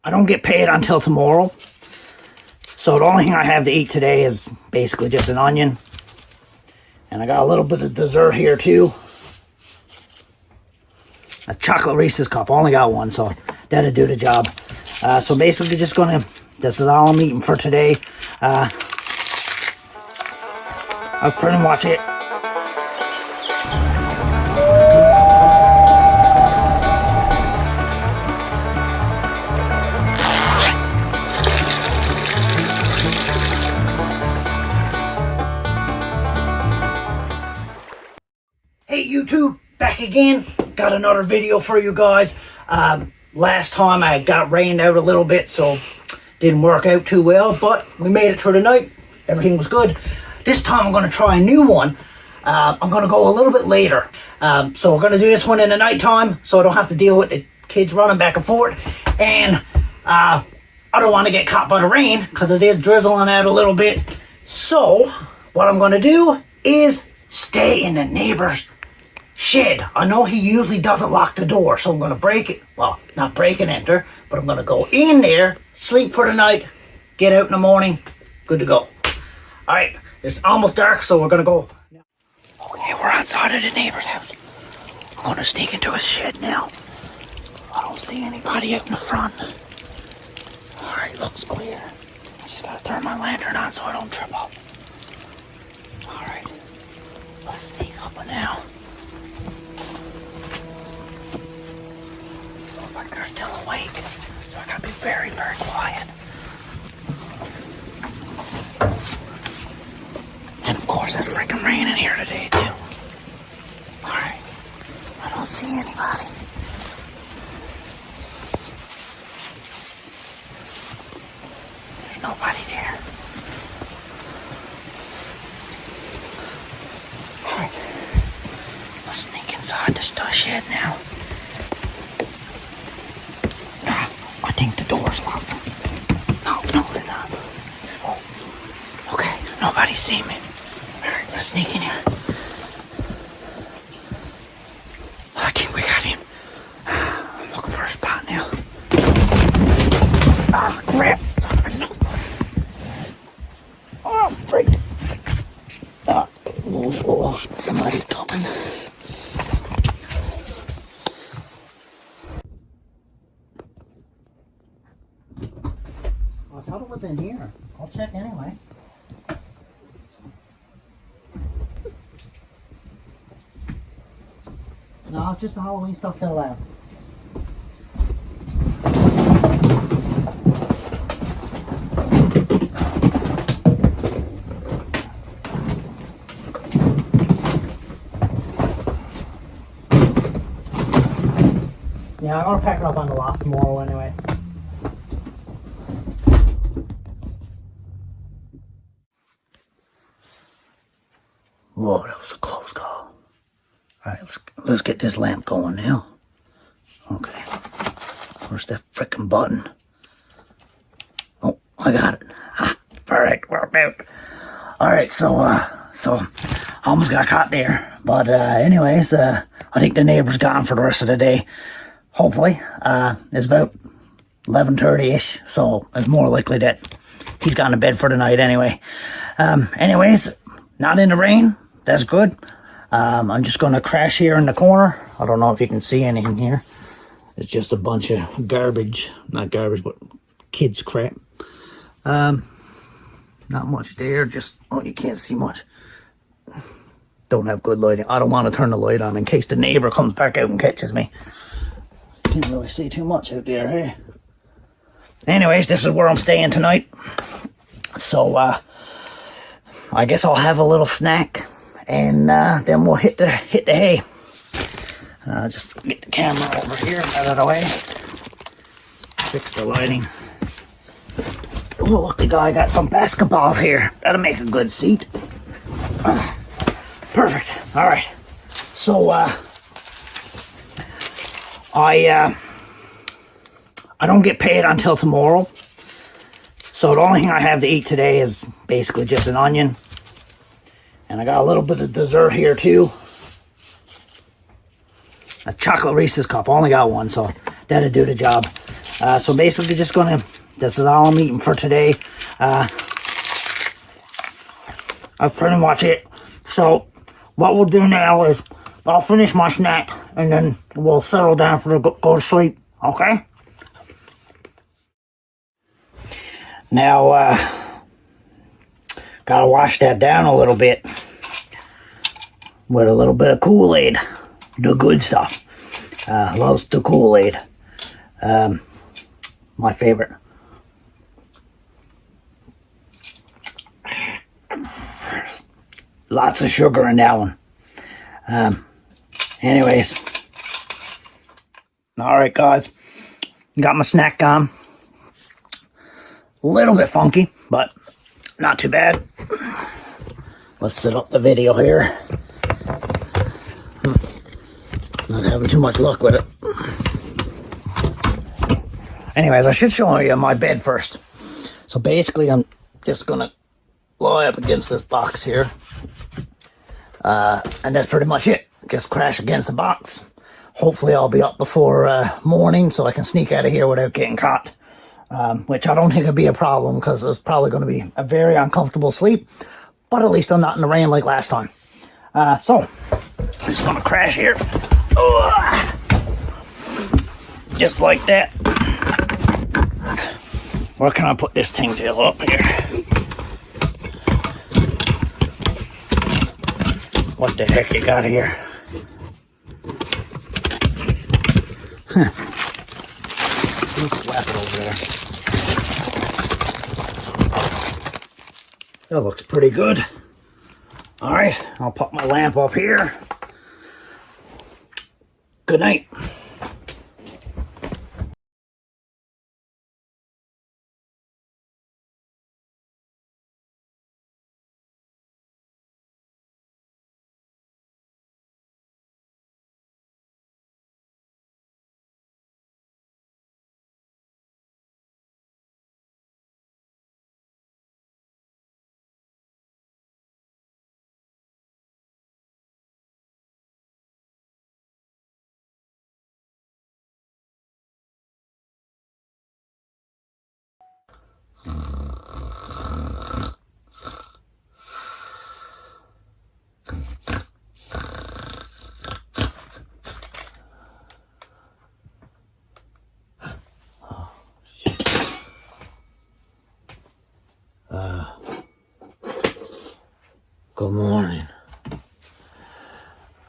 I don't get paid until tomorrow. So the only thing I have to eat today is basically just an onion. And I got a little bit of dessert here too. A chocolate Reese's cup. I only got one, so that'll do the job. So basically just gonna, this is all I'm eating for today. I'll pretty much it. Hey YouTube, back again. Got another video for you guys. Last time I got rained out a little bit, so didn't work out too well, but we made it through the night. Everything was good. This time I'm going to try a new one. I'm going to go a little bit later. So we're going to do this one in the nighttime, so I don't have to deal with the kids running back and forth. And I don't want to get caught by the rain, because it is drizzling out a little bit. So what I'm going to do is stay in the neighbor's shed. I know he usually doesn't lock the door, so I'm going to break it. Well, not break and enter, but I'm going to go in there, sleep for the night, get out in the morning, good to go. Alright, it's almost dark, so we're going to go. Okay, we're outside of the neighbor's house. I'm going to sneak into his shed now. I don't see anybody out in the front. Alright, looks clear. I just got to turn my lantern on so I don't trip up. Alright, let's sneak up now. Looks like they're still awake, so I gotta be very, very quiet. And of course, it's freaking raining here today, too. Alright, I don't see anybody. There's nobody there. Alright, let's sneak inside this shed now. I think the door's locked. No, it's not. Oh. Okay, nobody's seen me. Alright, let's sneak in here. I think we got him. I'm looking for a spot now. Ah, crap. Oh, freak. Oh, somebody's coming. I thought it was in here. I'll check anyway. No, it's just the Halloween stuff fell out. Yeah, I'm gonna pack it up on the loft tomorrow anyway. Whoa, that was a close call. Alright, let's get this lamp going now. Okay. Where's that frickin' button? Oh, I got it. Ah, alright, worked out. Alright, so almost got caught there. But anyways, I think the neighbor's gone for the rest of the day. Hopefully. It's about 11:30-ish, so it's more likely that he's gone to bed for the night anyway. Anyways, not in the rain. That's good. I'm just going to crash here in the corner. I don't know if you can see anything here. It's just a bunch of garbage. Not garbage, but kids' crap. Not much there. Just, oh, you can't see much. Don't have good lighting. I don't want to turn the light on in case the neighbor comes back out and catches me. Can't really see too much out there, hey? Anyways, this is where I'm staying tonight. So, I guess I'll have a little snack. And then we'll hit the hay. Just get the camera over here out of the way. Fix the lighting. Oh, look, the guy got some basketballs here. That'll make a good seat. Perfect. All right. So I don't get paid until tomorrow. So the only thing I have to eat today is basically just an onion. And I got a little bit of dessert here too. A chocolate Reese's cup. I only got one, so that'll do the job. So basically just gonna, this is all I'm eating for today. That's pretty much it. So what we'll do now is I'll finish my snack and then we'll settle down for the go to sleep, okay? Now, gotta wash that down a little bit with a little bit of Kool-Aid, the good stuff. Loves the Kool-Aid. My favorite. Lots of sugar in that one. Anyways. Alright guys. Got my snack on. A little bit funky, but not too bad. Let's set up the video here. Not having too much luck with it. Anyways, I should show you my bed first. So basically I'm just gonna lie up against this box here. And that's pretty much it. Just crash against the box. Hopefully I'll be up before morning so I can sneak out of here without getting caught. Which I don't think would be a problem because it's probably going to be a very uncomfortable sleep. But at least I'm not in the rain like last time. So, I'm just going to crash here. Just like that. Where can I put this thing tail up here? What the heck you got here? Huh. Let's slap it over there. That looks pretty good. Alright, I'll put my lamp up here. Good night. Good morning.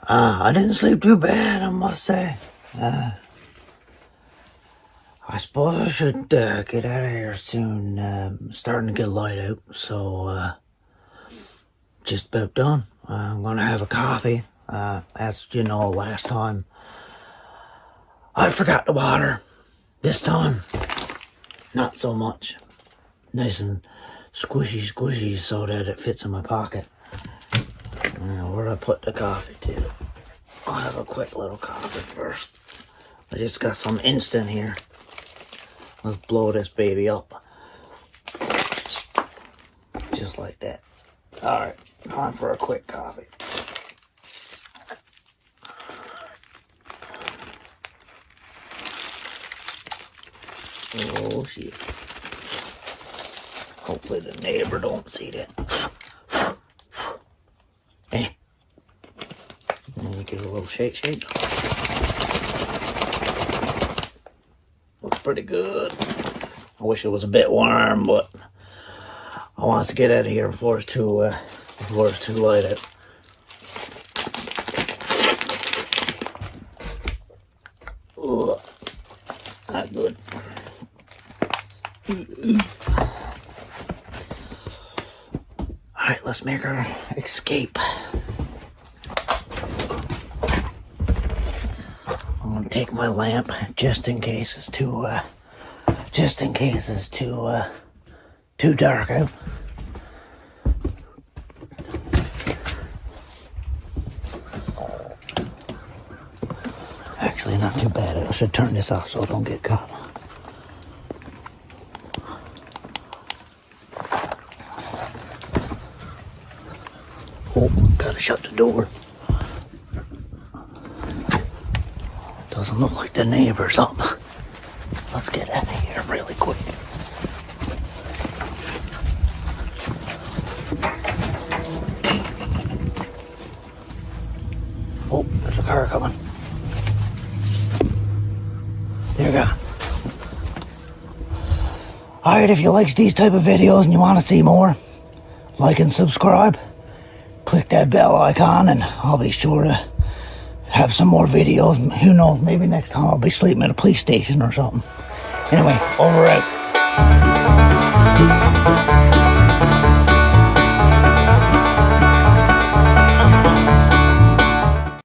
I didn't sleep too bad, I must say. I suppose I should get out of here soon. Starting to get light out, so just about done. I'm gonna have a coffee. As you know, last time I forgot the water. This time, not so much. Nice and squishy so that it fits in my pocket. Where'd I put the coffee to? I'll have a quick little coffee first. I just got some instant here. Let's blow this baby up. Just like that. Alright, time for a quick coffee. Oh shit. Hopefully the neighbor don't see that. Hey. Let me give it a little shake. Looks pretty good. I wish it was a bit warm, but I want to get out of here before it's too light out. Ugh. Not good. Alright, let's make our escape. I'm gonna take my lamp just in case it's too dark out. Actually, not too bad. I should turn this off so I don't get caught. Oh, gotta shut the door. Doesn't look like the neighbor's up. Let's get out of here. here really quick. Oh, there's a car coming. There you go. Alright, if you like these type of videos and you want to see more, like and subscribe. Click that bell icon and I'll be sure to have some more videos. Who knows, maybe next time I'll be sleeping at a police station or something. Anyway, over out.